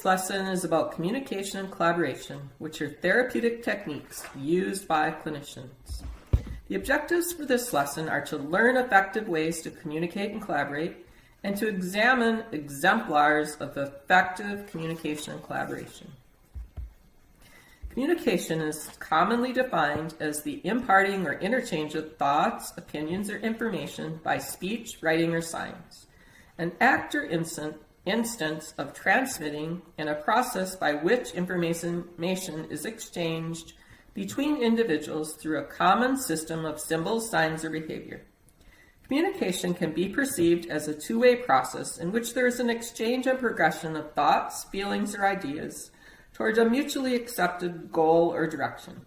lesson is about communication and collaboration, which are therapeutic techniques used by clinicians. The objectives for this lesson are to learn effective ways to communicate and collaborate, and to examine exemplars of effective communication and collaboration. Communication is commonly defined as the imparting or interchange of thoughts, opinions, or information by speech, writing, or signs, an act or instance of transmitting, and a process by which information is exchanged between individuals through a common system of symbols, signs, or behavior. Communication can be perceived as a two-way process in which there is an exchange and progression of thoughts, feelings, or ideas towards a mutually accepted goal or direction.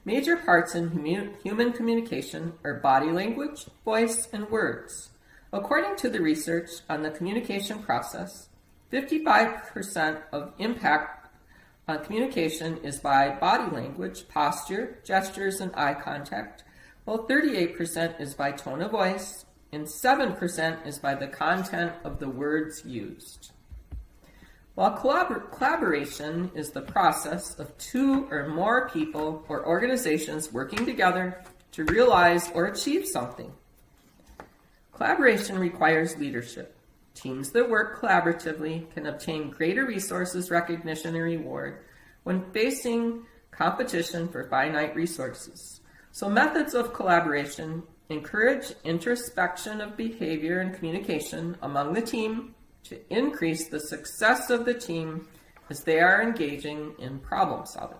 Major parts in human communication are body language, voice, and words. According to the research on the communication process, 55% of impact on communication is by body language, posture, gestures, and eye contact, while 38% is by tone of voice, and 7% is by the content of the words used. While collaboration is the process of two or more people or organizations working together to realize or achieve something. Collaboration requires leadership. Teams that work collaboratively can obtain greater resources, recognition, and reward when facing competition for finite resources. So methods of collaboration encourage introspection of behavior and communication among the team to increase the success of the team as they are engaging in problem solving.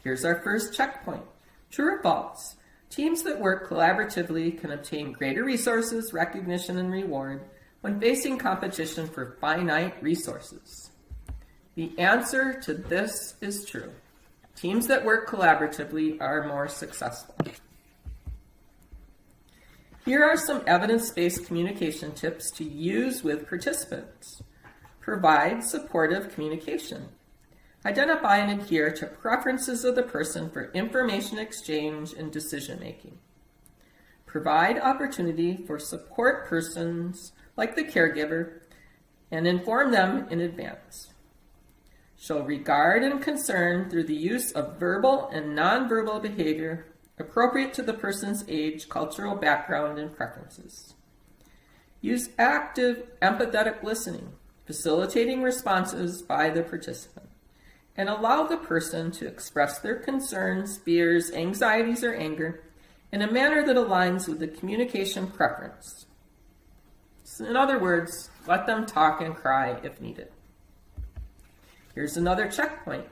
Here's our first checkpoint. True or false? Teams that work collaboratively can obtain greater resources, recognition, and reward when facing competition for finite resources. The answer to this is true. Teams that work collaboratively are more successful. Here are some evidence-based communication tips to use with participants. Provide supportive communication. Identify and adhere to preferences of the person for information exchange and decision-making. Provide opportunity for support persons like the caregiver and inform them in advance. Show regard and concern through the use of verbal and nonverbal behavior appropriate to the person's age, cultural background, and preferences. Use active, empathetic listening, facilitating responses by the participant, and allow the person to express their concerns, fears, anxieties, or anger in a manner that aligns with the communication preference. So in other words, let them talk and cry if needed. Here's another checkpoint.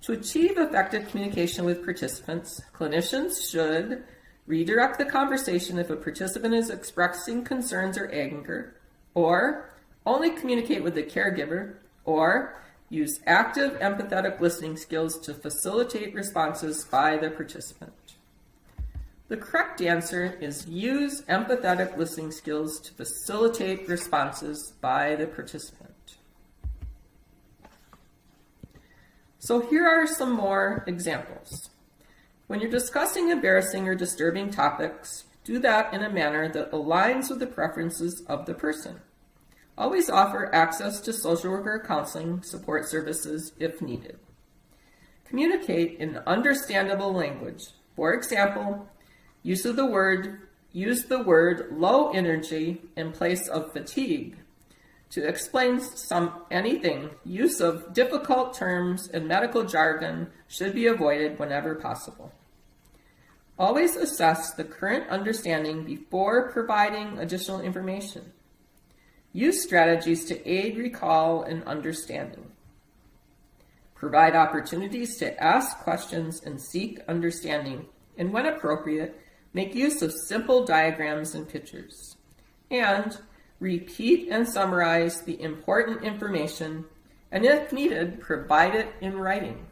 To achieve effective communication with participants, clinicians should redirect the conversation if a participant is expressing concerns or anger, or only communicate with the caregiver, or use active empathetic listening skills to facilitate responses by the participant. The correct answer is use empathetic listening skills to facilitate responses by the participant. So here are some more examples. When you're discussing embarrassing or disturbing topics, do that in a manner that aligns with the preferences of the person. Always offer access to social worker counseling support services if needed. Communicate in understandable language. For example, use the word low energy in place of fatigue. To explain anything, use of difficult terms and medical jargon should be avoided whenever possible. Always assess the current understanding before providing additional information. Use strategies to aid recall and understanding. Provide opportunities to ask questions and seek understanding, and when appropriate, make use of simple diagrams and pictures. And repeat and summarize the important information, and if needed, provide it in writing.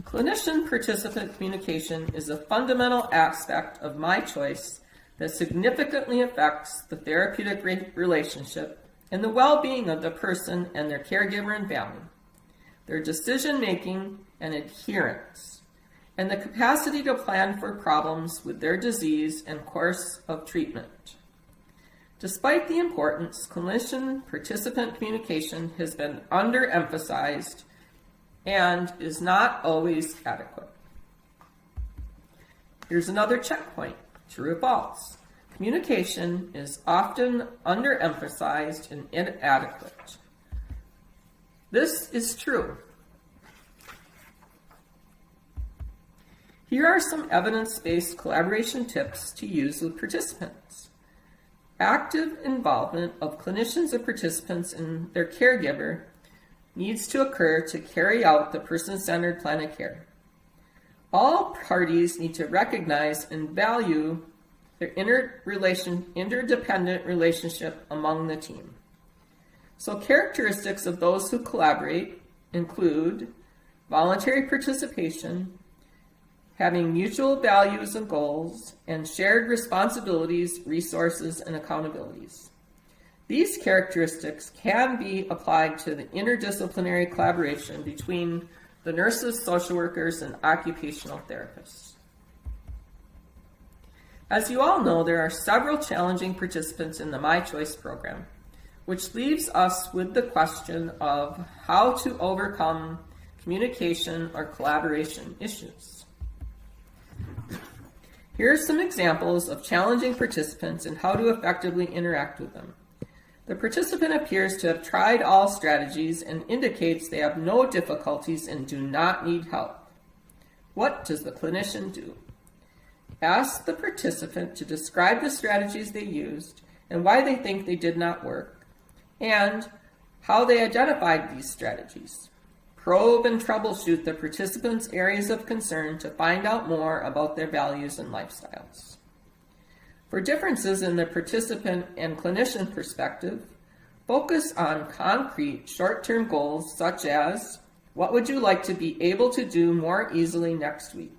Clinician-participant communication is a fundamental aspect of my choice that significantly affects the therapeutic relationship and the well-being of the person and their caregiver and family, their decision-making and adherence, and the capacity to plan for problems with their disease and course of treatment. Despite the importance, clinician-participant communication has been underemphasized and is not always adequate. Here's another checkpoint, true or false. Communication is often underemphasized and inadequate. This is true. Here are some evidence-based collaboration tips to use with participants. Active involvement of clinicians and participants and their caregiver needs to occur to carry out the person-centered plan of care. All parties need to recognize and value their interdependent relationship among the team. So characteristics of those who collaborate include voluntary participation, having mutual values and goals, and shared responsibilities, resources, and accountabilities. These characteristics can be applied to the interdisciplinary collaboration between the nurses, social workers, and occupational therapists. As you all know, there are several challenging participants in the My Choice program, which leaves us with the question of how to overcome communication or collaboration issues. Here are some examples of challenging participants and how to effectively interact with them. The participant appears to have tried all strategies and indicates they have no difficulties and do not need help. What does the clinician do? Ask the participant to describe the strategies they used and why they think they did not work, and how they identified these strategies. Probe and troubleshoot the participants' areas of concern to find out more about their values and lifestyles. For differences in the participant and clinician perspective, focus on concrete short-term goals such as, what would you like to be able to do more easily next week?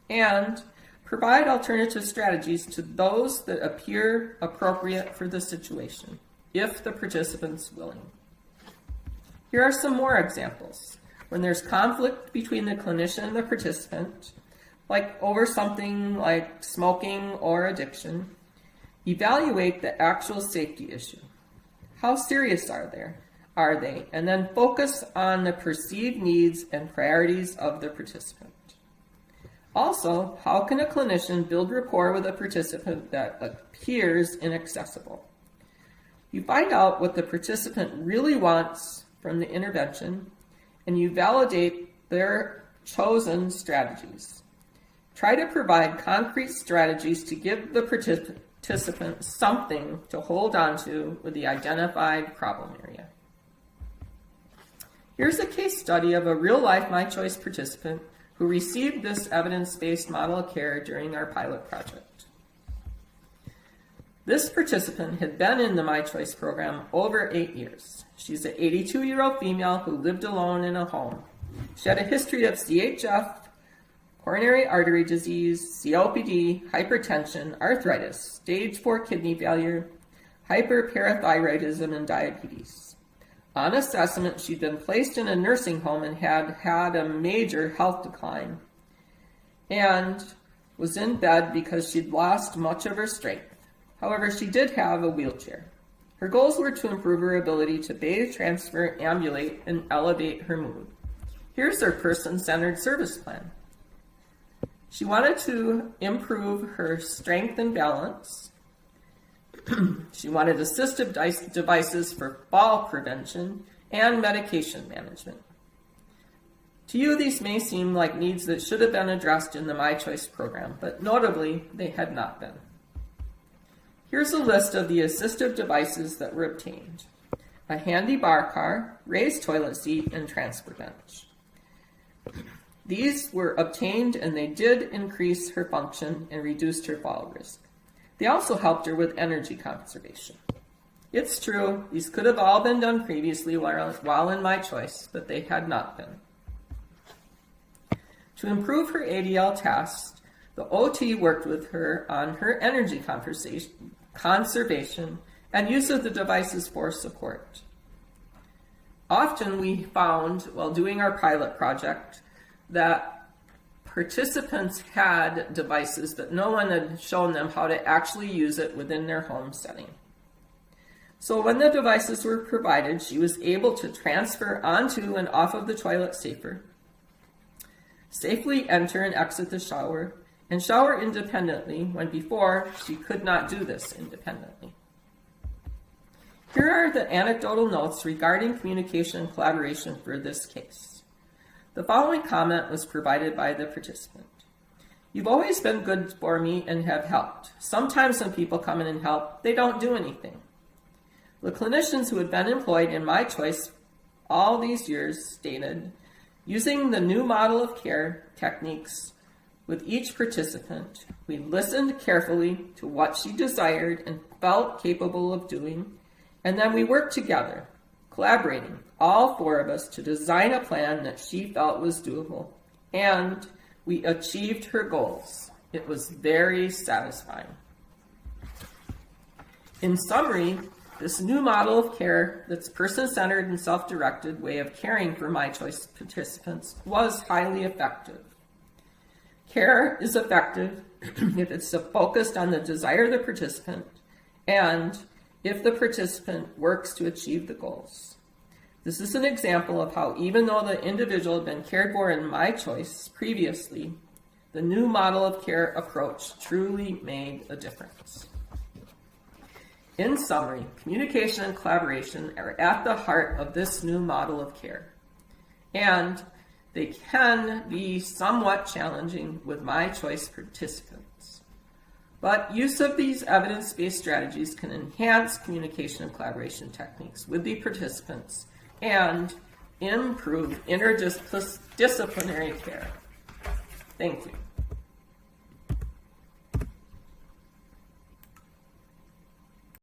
And provide alternative strategies to those that appear appropriate for the situation, if the participant's willing. Here are some more examples. When there's conflict between the clinician and the participant, like over something like smoking or addiction, evaluate the actual safety issue. How serious are they? And then focus on the perceived needs and priorities of the participant. Also, how can a clinician build rapport with a participant that appears inaccessible? You find out what the participant really wants from the intervention, and you validate their chosen strategies. Try to provide concrete strategies to give the participant something to hold on to with the identified problem area. Here's a case study of a real-life My Choice participant who received this evidence-based model of care during our pilot project. This participant had been in the My Choice program over 8 years. She's an 82-year-old female who lived alone in a home. She had a history of CHF, coronary artery disease, COPD, hypertension, arthritis, stage 4 kidney failure, hyperparathyroidism, and diabetes. On assessment, she'd been placed in a nursing home and had had a major health decline and was in bed because she'd lost much of her strength. However, she did have a wheelchair. Her goals were to improve her ability to bathe, transfer, ambulate, and elevate her mood. Here's her person-centered service plan. She wanted to improve her strength and balance. She wanted assistive devices for fall prevention and medication management. To you, these may seem like needs that should have been addressed in the My Choice program, but notably, they had not been. Here's a list of the assistive devices that were obtained: a handy bar car, raised toilet seat, and transfer bench. These were obtained and they did increase her function and reduced her fall risk. They also helped her with energy conservation. It's true, these could have all been done previously while in My Choice, but they had not been. To improve her ADL test, the OT worked with her on her energy conservation and use of the devices for support. Often we found, while doing our pilot project, that participants had devices, but no one had shown them how to actually use it within their home setting. So when the devices were provided, she was able to transfer onto and off of the toilet safer, safely enter and exit the shower, and shower independently when before she could not do this independently. Here are the anecdotal notes regarding communication and collaboration for this case. The following comment was provided by the participant. You've always been good for me and have helped. Sometimes when people come in and help, they don't do anything. The clinicians who had been employed in my choice all these years stated, using the new model of care techniques with each participant, we listened carefully to what she desired and felt capable of doing, and then we worked together, collaborating, all four of us, to design a plan that she felt was doable, and we achieved her goals. It was very satisfying. In summary, this new model of care that's person-centered and self-directed way of caring for my choice participants was highly effective. Care is effective if it's focused on the desire of the participant and if the participant works to achieve the goals. This is an example of how even though the individual had been cared for in my choice previously, the new model of care approach truly made a difference. In summary, communication and collaboration are at the heart of this new model of care, and they can be somewhat challenging with my choice participants. But use of these evidence-based strategies can enhance communication and collaboration techniques with the participants and improve interdisciplinary care. Thank you.